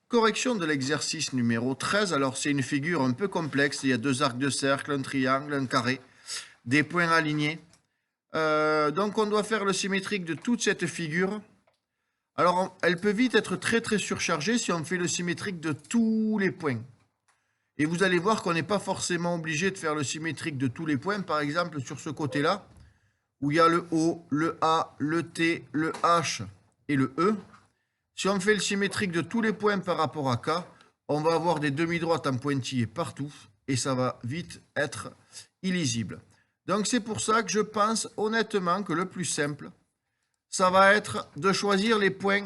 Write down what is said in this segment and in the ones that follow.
Correction de l'exercice numéro 13. Alors, c'est une figure un peu complexe. Il y a deux arcs de cercle, un triangle, un carré, des points alignés. Donc, on doit faire le symétrique de toute cette figure. Alors, elle peut vite être très surchargée si on fait le symétrique de tous les points. Et vous allez voir qu'on n'est pas forcément obligé de faire le symétrique de tous les points. Par exemple, sur ce côté-là, où il y a le O, le A, le T, le H et le E. Si on fait le symétrique de tous les points par rapport à K, on va avoir des demi-droites en pointillés partout et ça va vite être illisible. Donc c'est pour ça que je pense honnêtement que le plus simple, ça va être de choisir les points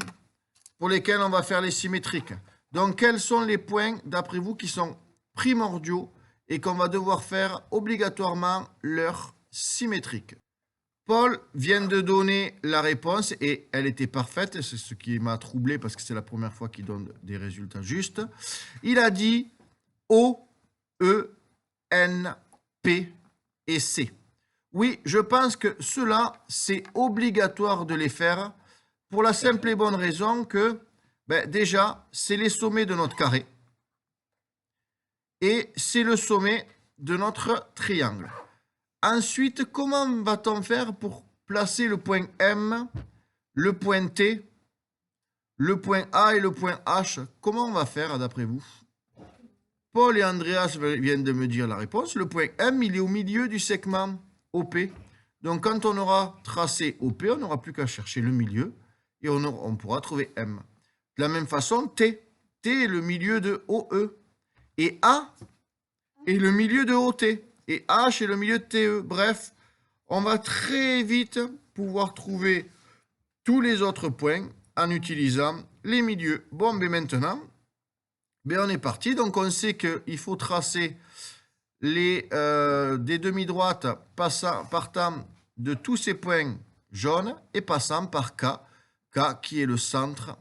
pour lesquels on va faire les symétriques. Donc quels sont les points, d'après vous, qui sont primordiaux et qu'on va devoir faire obligatoirement leur symétrique? Paul vient de donner la réponse et elle était parfaite. C'est ce qui m'a troublé parce que c'est la première fois qu'il donne des résultats justes. Il a dit O, E, N, P et C. Oui, je pense que cela, c'est obligatoire de les faire pour la simple et bonne raison que, déjà, c'est les sommets de notre carré et c'est le sommet de notre triangle. Ensuite, comment va-t-on faire pour placer le point M, le point T, le point A et le point H? Comment on va faire d'après vous? Paul et Andreas viennent de me dire la réponse. Le point M, il est au milieu du segment OP. Donc, quand on aura tracé OP, on n'aura plus qu'à chercher le milieu et on pourra trouver M. De la même façon, T. T est le milieu de OE. Et A est le milieu de OT. Et H est le milieu de TE. Bref, on va très vite pouvoir trouver tous les autres points en utilisant les milieux. Bon, mais maintenant, on est parti. Donc, on sait qu'il faut tracer des demi-droites partant de tous ces points jaunes et passant par K. K qui est le centre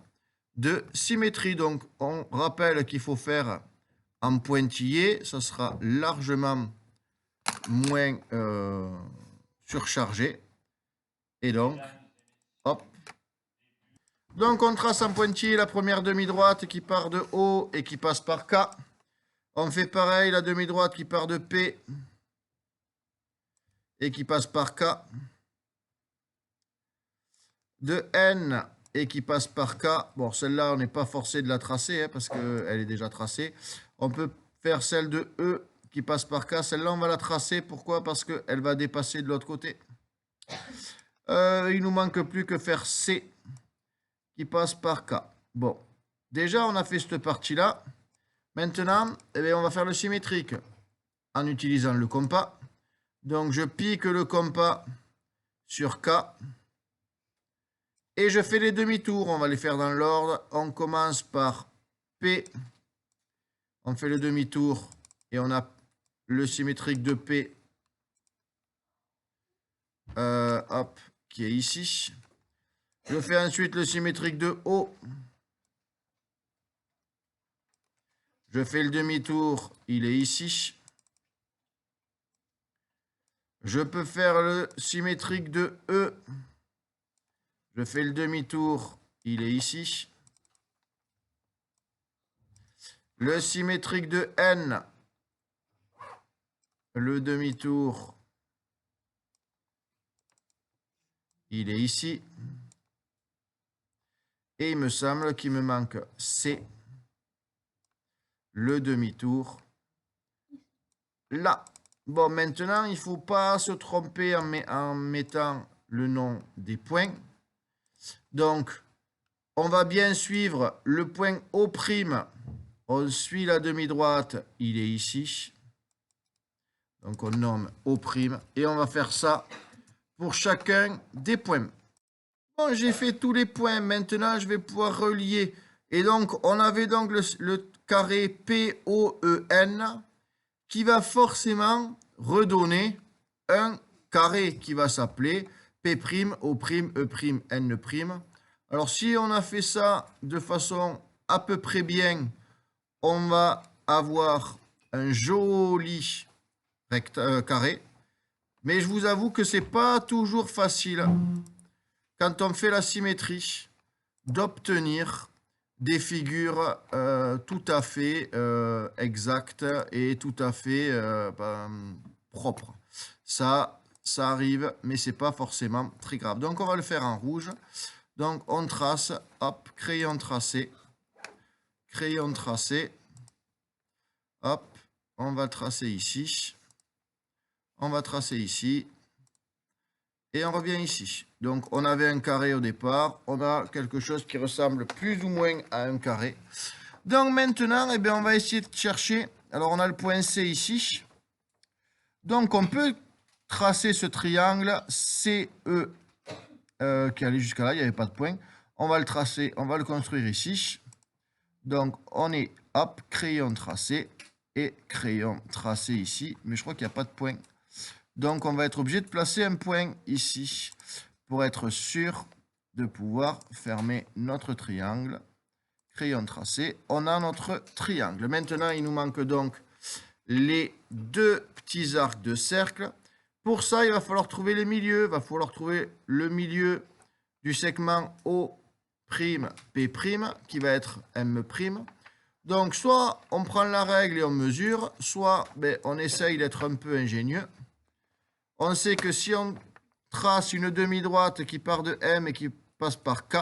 de symétrie. Donc, on rappelle qu'il faut faire en pointillé. Ça sera largement moins surchargé. Et donc, hop. Donc, on trace en pointillé la première demi-droite qui part de O et qui passe par K. On fait pareil, la demi-droite qui part de P et qui passe par K. De N et qui passe par K. Bon, celle-là, on n'est pas forcé de la tracer parce qu'elle est déjà tracée. On peut faire celle de E qui passe par K. Celle-là, on va la tracer. Pourquoi? Parce qu'elle va dépasser de l'autre côté. Il nous manque plus que faire C qui passe par K. Bon, déjà, on a fait cette partie-là. Maintenant, on va faire le symétrique en utilisant le compas. Donc, je pique le compas sur K. Et je fais les demi-tours. On va les faire dans l'ordre. On commence par P. On fait le demi-tour et on a le symétrique de P. Hop, qui est ici. Je fais ensuite le symétrique de O. Je fais le demi-tour, il est ici. Je peux faire le symétrique de E. Je fais le demi-tour, il est ici. Le symétrique de N. Le demi-tour, il est ici. Et il me semble qu'il me manque C. Le demi-tour. Là. Bon, maintenant, il ne faut pas se tromper en mettant le nom des points. Donc, on va bien suivre le point O'. On suit la demi-droite, il est ici. Donc, on nomme O'. Et on va faire ça pour chacun des points. Bon, j'ai fait tous les points. Maintenant, je vais pouvoir relier. Et donc, on avait donc le carré POEN qui va forcément redonner un carré qui va s'appeler P', O', E', N'. Alors, si on a fait ça de façon à peu près bien, on va avoir un joli carré. Mais je vous avoue que c'est pas toujours facile quand on fait la symétrie d'obtenir des figures tout à fait exactes et tout à fait propres. Ça arrive, mais c'est pas forcément très grave. Donc, on va le faire en rouge. Donc, on trace, hop, crayon tracé, hop, on va tracer ici, on va tracer ici, et on revient ici. Donc, on avait un carré au départ, on a quelque chose qui ressemble plus ou moins à un carré. Donc, maintenant, eh bien, on va essayer de chercher. Alors, on a le point C ici. Donc, on peut tracer ce triangle CE qui allait jusqu'à là, il n'y avait pas de point. On va le tracer, on va le construire ici. Donc, on est, hop, crayon tracé et crayon tracé ici. Mais je crois qu'il n'y a pas de point. Donc, on va être obligé de placer un point ici pour être sûr de pouvoir fermer notre triangle. Crayon tracé, on a notre triangle. Maintenant, il nous manque donc les deux petits arcs de cercle. Pour ça, il va falloir trouver les milieux. Il va falloir trouver le milieu du segment O'P' qui va être M'. Donc, soit on prend la règle et on mesure, soit on essaye d'être un peu ingénieux. On sait que si on trace une demi-droite qui part de M et qui passe par K,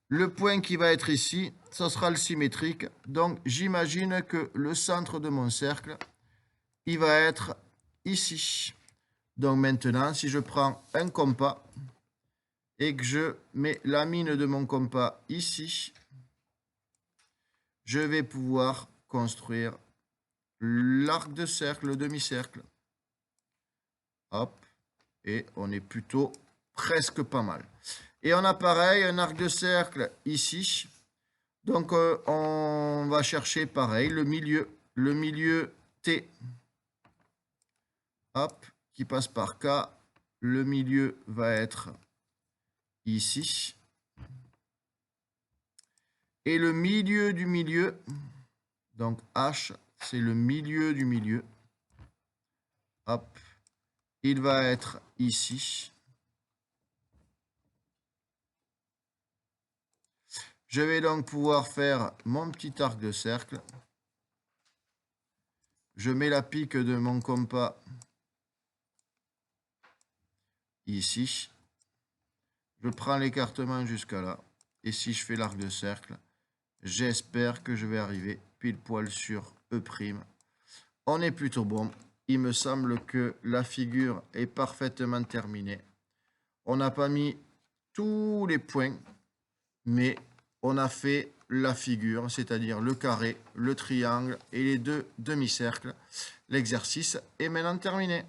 le point qui va être ici, ça sera le symétrique. Donc, j'imagine que le centre de mon cercle, il va être ici. Donc, maintenant, si je prends un compas et que je mets la mine de mon compas ici, je vais pouvoir construire l'arc de cercle, le demi-cercle. Hop. Et on est plutôt presque pas mal. Et on a pareil, un arc de cercle ici. Donc, on va chercher pareil, le milieu T. Hop, qui passe par K. Le milieu va être ici. Et le milieu du milieu, donc H, c'est le milieu du milieu. Hop, il va être ici. Je vais donc pouvoir faire mon petit arc de cercle. Je mets la pique de mon compas ici. Je prends l'écartement jusqu'à là. Et si je fais l'arc de cercle, j'espère que je vais arriver pile poil sur E'. On est plutôt bon. Il me semble que la figure est parfaitement terminée. On n'a pas mis tous les points, mais on a fait la figure, c'est-à-dire le carré, le triangle et les deux demi-cercles. L'exercice est maintenant terminé.